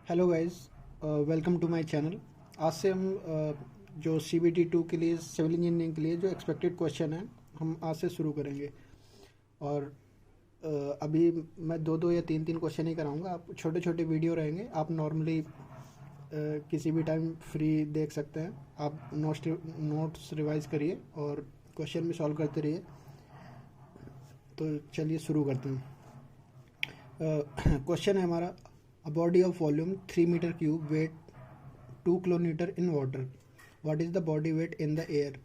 Hello guys, welcome to my channel. आज से हम जो CBT 2 के लिए, सिविल इंजीनियरिंग के लिए जो एक्सपेक्टेड क्वेश्चन है, हम आज से शुरू करेंगे। और अभी मैं दो दो या तीन तीन क्वेश्चन ही कराऊंगा। आप छोटे छोटे वीडियो रहेंगे, आप नॉर्मली किसी भी टाइम फ्री देख सकते हैं। आप नोट्स रिवाइज करिए और क्वेश्चन भी सॉल्व करते रहिए। तो चलिए शुरू करते हैं। क्वेश्चन है हमारा, a body of volume 3 metre cube weight 2 kilometre in water, what is the body weight in the air.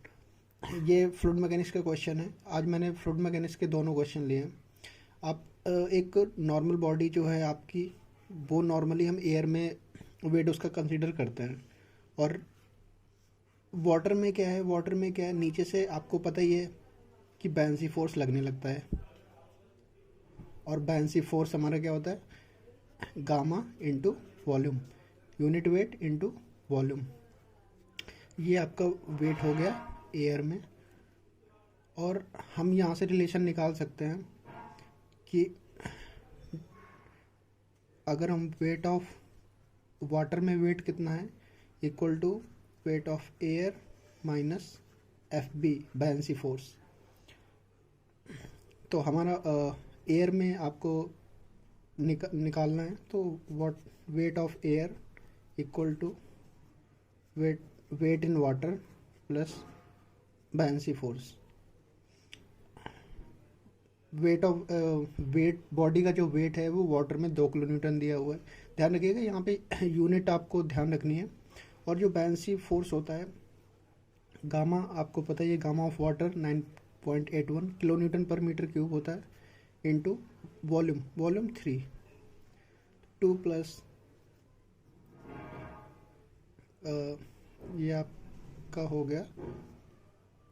ये फ्लूइड मैकेनिक्स का क्वेश्चन है। आज मैंने फ्लूइड मैकेनिक्स के दोनों क्वेश्चन लिए हैं। आप एक नॉर्मल बॉडी जो है आपकी, वो नॉर्मली हम एयर में वेट उसका कंसीडर करते हैं। और वाटर में क्या है, नीचे से आपको पता ही है कि बैलेंसी फोर्स लगने लगता है। और बैलेंसी फोर्स हमारा क्या होता है, gamma into volume, unit weight into volume. ये आपका वेट हो गया एयर में। और हम यहाँ से रिलेशन निकाल सकते हैं कि अगर हम वेट ऑफ वाटर में वेट कितना है, equal to weight of air minus FB buoyancy force. तो हमारा एयर में आपको निकालना है, तो weight of air equal to weight in water plus buoyancy force. Weight body का जो वेट है वो वाटर में 2 किलोन्यूटन दिया हुआ है। ध्यान रखिएगा, यहाँ पे यूनिट आपको ध्यान रखनी है। और जो बैलेंसी फोर्स होता है गामा, आपको पता है, गामा ऑफ वाटर 9.81 किलोन्यूटन पर मीटर क्यूब होता है, इंटू वॉल्यूम 3 2 प्लस ये आपका हो गया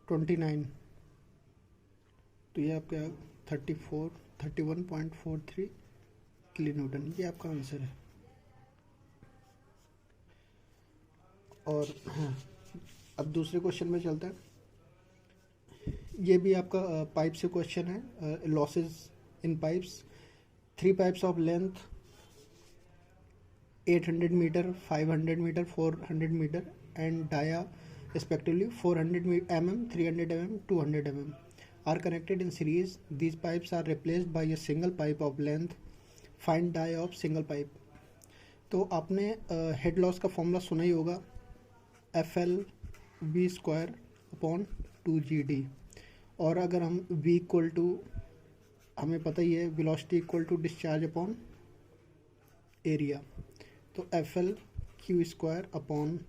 29। तो ये आपका 31.43 किलो न्यूटन, ये आपका आंसर है। और हाँ, अब दूसरे क्वेश्चन में चलते हैं। ये भी आपका पाइप से क्वेश्चन है, losses in pipes. 3 pipes of length 800 metre, 500 metre, 400 metre and dia respectively 400 mm, 300 mm, 200 mm are connected in series. These pipes are replaced by a single pipe of length. Find dia of single pipe. तो आपने head loss का formula सुना ही होगा, FL V² upon 2GD। और अगर हम V equal to, हमें पता ही है velocity equal to discharge upon area, तो FL Q² upon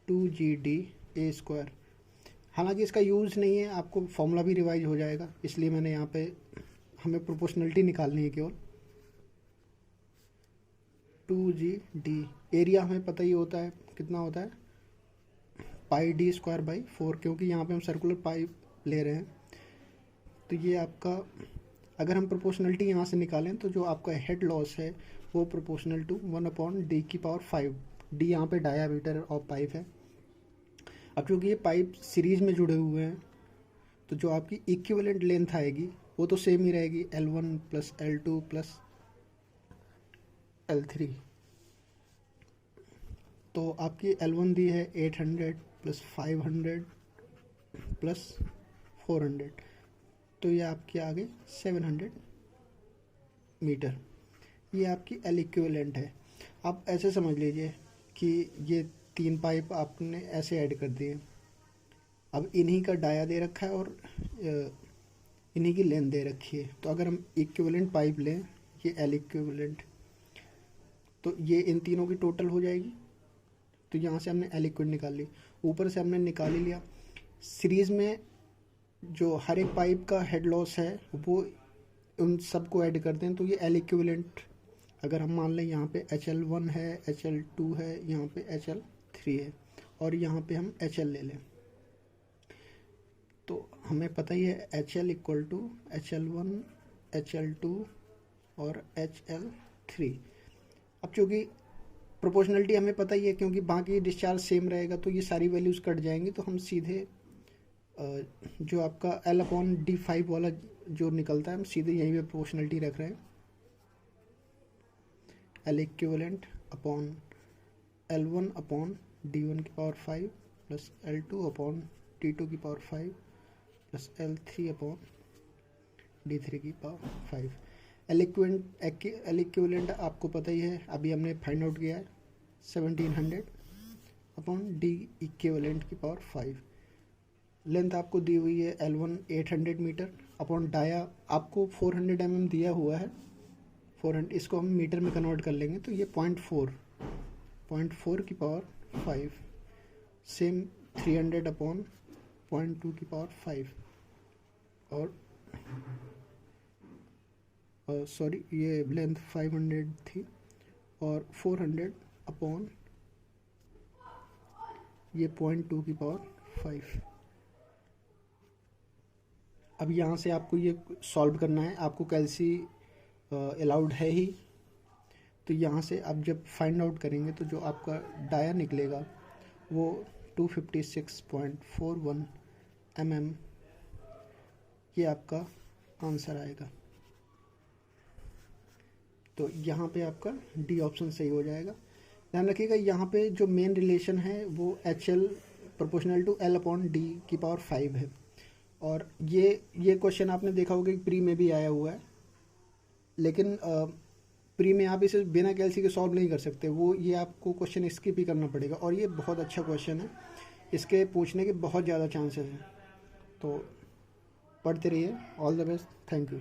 2GD A²। हालांकि इसका यूज़ नहीं है, आपको फॉर्मूला भी रिवाइज हो जाएगा, इसलिए मैंने यहाँ पे, हमें प्रोपोर्शनलिटी निकालनी है केवल। 2GD एरिया हमें पता ही होता है कितना होता है, πD²/4, क्योंकि यहाँ पे हम सर्कुलर पाइप ले रहे हैं। तो ये आपका, अगर हम प्रोपोर्शनलिटी यहाँ से निकालें तो जो आपका हेड लॉस है वो प्रोपोर्शनल टू 1/D⁵। D यहाँ पे डायामीटर ऑफ पाइप है। अब क्योंकि ये पाइप सीरीज में जुड़े हुए हैं, तो जो आपकी इक्विवेलेंट लेंथ आएगी वो तो सेम ही रहेगी, L1 plus L2 plus L3। तो आपकी L1 दी है 800 प्लस 500 प्लस 400, तो ये आपके आगे 700 मीटर। ये आपकी L इक्विवेलेंट है। आप ऐसे समझ लीजिए कि ये 3 पाइप आपने ऐसे ऐड कर दिए। अब इन्हीं का डाया दे रखा है और इन्हीं की लेंथ दे रखी है। तो अगर हम इक्विवेलेंट पाइप लें, ये L इक्विवेलेंट, तो ये इन तीनों की टोटल हो जाएगी। तो यहाँ से हमने L इक्विवेलेंट निकाल ली, ऊपर से हमने निकाल ही लिया। सीरीज़ में जो हर एक पाइप का हेड लॉस है वो उन सबको ऐड करते हैं, तो ये L इक्विवेलेंट, अगर हम मान लें यहाँ पे HL1 है, HL2 है, यहाँ पे HL3 है, और यहाँ पे हम HL ले लें, तो हमें पता ही है HL equal to HL1, HL2 और HL3। अब चूँकि प्रोपोर्शनलिटी हमें पता ही है, क्योंकि बाकी डिस्चार्ज सेम रहेगा, तो ये सारी वैल्यूज़ कट जाएंगी। तो हम सीधे जो आपका L/D⁵ वाला जो निकलता है, हम सीधे यहीं पे प्रोपोर्शनलिटी रख रहे हैं। L equivalent upon L1 upon D1 की power 5 plus L2 upon D2 की power 5 plus L3 upon D3 की पावर 5। एलिक्विवेलेंट आपको पता ही है, अभी हमने फाइंड आउट किया है 1700 अपॉन डी इक्विवेलेंट की पावर 5। लेंथ आपको दी हुई है L1 800 मीटर अपॉन डाया आपको 400 mm दिया हुआ है 400, इसको हम मीटर में कन्वर्ट कर लेंगे तो ये 0.4 की पावर 5। सेम 300 अपॉन 0.2 की पावर 5 और सॉरी ये लेंथ 500 थी और 400 अपॉन ये 0.2 की पावर 5। अब यहाँ से आपको ये सॉल्व करना है, आपको कैल्सी अलाउड है ही, तो यहाँ से आप जब फाइंड आउट करेंगे तो जो आपका डाया निकलेगा वो 256.41 mm, ये आपका आंसर आएगा। तो यहाँ पे आपका डी ऑप्शन सही हो जाएगा। ध्यान रखिएगा यहाँ पे जो मेन रिलेशन है वो HL proportional to L upon D की पावर 5 है। और ये क्वेश्चन आपने देखा होगा कि प्री में भी आया हुआ है, लेकिन प्री में आप इसे बिना कैल्सी के सॉल्व नहीं कर सकते, वो ये आपको क्वेश्चन स्किप ही करना पड़ेगा। और ये बहुत अच्छा क्वेश्चन है, इसके पूछने के बहुत ज़्यादा चांसेस हैं, तो पढ़ते रहिए। All the best, thank you.